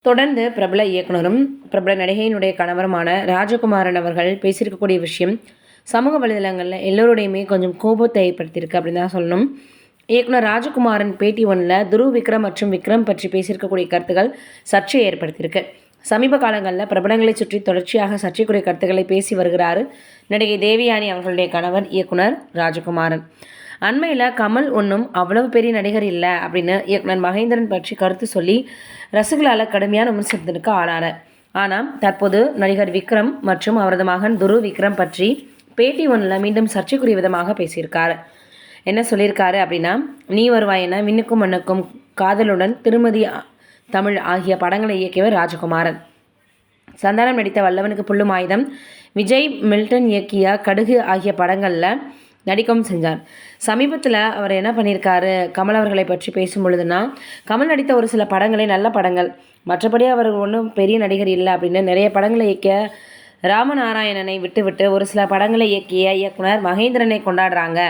தொடர்ந்து பிரபல இயக்குனரும் பிரபல நடிகையினுடைய கணவருமான ராஜகுமாரன் அவர்கள் பேசியிருக்கக்கூடிய விஷயம் சமூக வலைதளங்களில் எல்லோருடையுமே கொஞ்சம் கோபத்தை ஏற்படுத்தியிருக்கு அப்படின்னு தான் சொல்லணும். இயக்குனர் ராஜகுமாரன் பேட்டி ஒன்றில் துருவ் விக்ரம் மற்றும் விக்ரம் பற்றி பேசியிருக்கக்கூடிய கருத்துக்கள் சர்ச்சையை ஏற்படுத்தியிருக்கு. சமீப காலங்களில் பிரபலங்களை சுற்றி தொடர்ச்சியாக சர்ச்சைக்குரிய கருத்துக்களை பேசி வருகிறார் நடிகை தேவயானி அவர்களுடைய கணவர் இயக்குனர் ராஜகுமாரன். அண்மையில் கமல் ஒன்றும் அவ்வளவு பெரிய நடிகர் இல்லை அப்படின்னு இயக்குனர் மகேந்திரன் பற்றி கருத்து சொல்லி ரசிகர்களால் கடுமையான விமர்சனத்திற்கு ஆளானார். ஆனால் தற்போது நடிகர் விக்ரம் மற்றும் அவரது மகன் துருவ் விக்ரம் பற்றி பேட்டி ஒன்றில் மீண்டும் சர்ச்சைக்குரிய விதமாக பேசியிருக்காரு. என்ன சொல்லியிருக்காரு அப்படின்னா, நீ வருவாய் என விண்ணுக்கும் மண்ணுக்கும், காதலுடன், திருமதி தமிழ் ஆகிய படங்களை இயக்கியவர் ராஜகுமாரன். சந்தானம் நடித்த வல்லவனுக்கு புல்லும் ஆயுதம், விஜய் மில்டன் இயக்கிய கடுகு ஆகிய படங்களில் நடிக்கவும் செஞ்சார். சமீபத்தில் அவர் என்ன பண்ணியிருக்காரு, கமல் அவர்களை பற்றி பேசும் பொழுதுனா, கமல் நடித்த ஒரு சில படங்களே நல்ல படங்கள், மற்றபடி அவர் ஒன்றும் பெரிய நடிகர் இல்லை அப்படின்னு நிறைய படங்களை இயக்கிய ராமநாராயணனை விட்டுவிட்டு ஒரு சில படங்களை இயக்கிய இயக்குனர் மகேந்திரனை கொண்டாடுறாங்க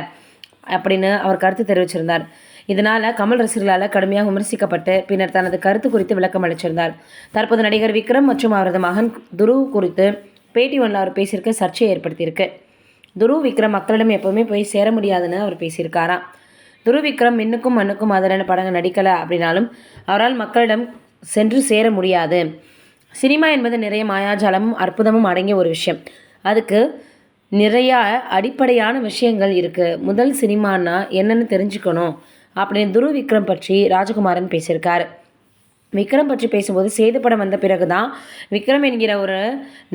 அப்படின்னு அவர் கருத்து தெரிவிச்சிருந்தார். இதனால் கமல் ரசிகர்களால் கடுமையாக விமர்சிக்கப்பட்டு பின்னர் தனது கருத்து குறித்து விளக்கம் அளிச்சிருந்தார். தற்போது நடிகர் விக்ரம் மற்றும் அவரது மகன் துருவ் குறித்து பேட்டி ஒன்றில் அவர் பேசியிருக்க சர்ச்சையை ஏற்படுத்தியிருக்கு. துருவ் விக்ரம் மக்களிடம் எப்போவுமே போய் சேர முடியாதுன்னு அவர் பேசியிருக்காராம். துருவ் விக்ரம் மின்னுக்கும் மண்ணுக்கும் மாதிரியான படங்கள் நடிக்கலை அப்படின்னாலும் அவரால் மக்களிடம் சென்று சேர முடியாது. சினிமா என்பது நிறைய மாயாஜாலமும் அற்புதமும் அடங்கிய ஒரு விஷயம். அதுக்கு நிறையா அடிப்படையான விஷயங்கள் இருக்குது. முதல் சினிமானா என்னென்னு தெரிஞ்சுக்கணும் அப்படின்னு துருவ் விக்ரம் பற்றி ராஜகுமாரன் பேசியிருக்காரு. விக்ரம் பற்றி பேசும்போது சேது படம் வந்த பிறகு தான் விக்ரம் என்கிற ஒரு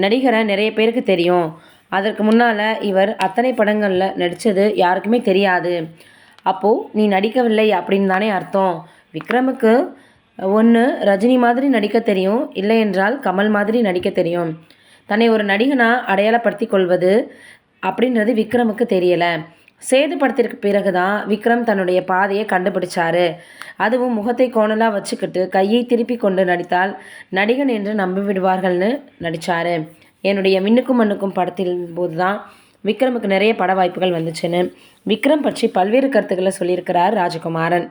நடிகரை நிறைய பேருக்கு தெரியும். அதற்கு முன்னால் இவர் அத்தனை படங்களில் நடித்தது யாருக்குமே தெரியாது. அப்போது நீ நடிக்கவில்லை அப்படின்னு தானே அர்த்தம். விக்ரமுக்கு ஒன்று ரஜினி மாதிரி நடிக்க தெரியும், இல்லை என்றால் கமல் மாதிரி நடிக்க தெரியும். தன்னை ஒரு நடிகனாக அடையாளப்படுத்தி கொள்வது அப்படின்றது விக்ரமுக்கு தெரியலை. சேது படத்திற்கு பிறகு தான் விக்ரம் தன்னுடைய பாதையை கண்டுபிடிச்சாரு. அதுவும் முகத்தை கோணலாக வச்சுக்கிட்டு கையை திருப்பி கொண்டு நடித்தால் நடிகன் என்று நம்பி விடுவார்கள்னு நடித்தார். என்னுடைய மின்னுக்கும் மண்ணுக்கும் படத்தின் போது தான் விக்ரமுக்கு நிறைய பட வாய்ப்புகள் வந்துச்சுன்னு விக்ரம் பற்றி பல்வேறு கருத்துக்களை சொல்லியிருக்கிறார் ராஜகுமாரன்.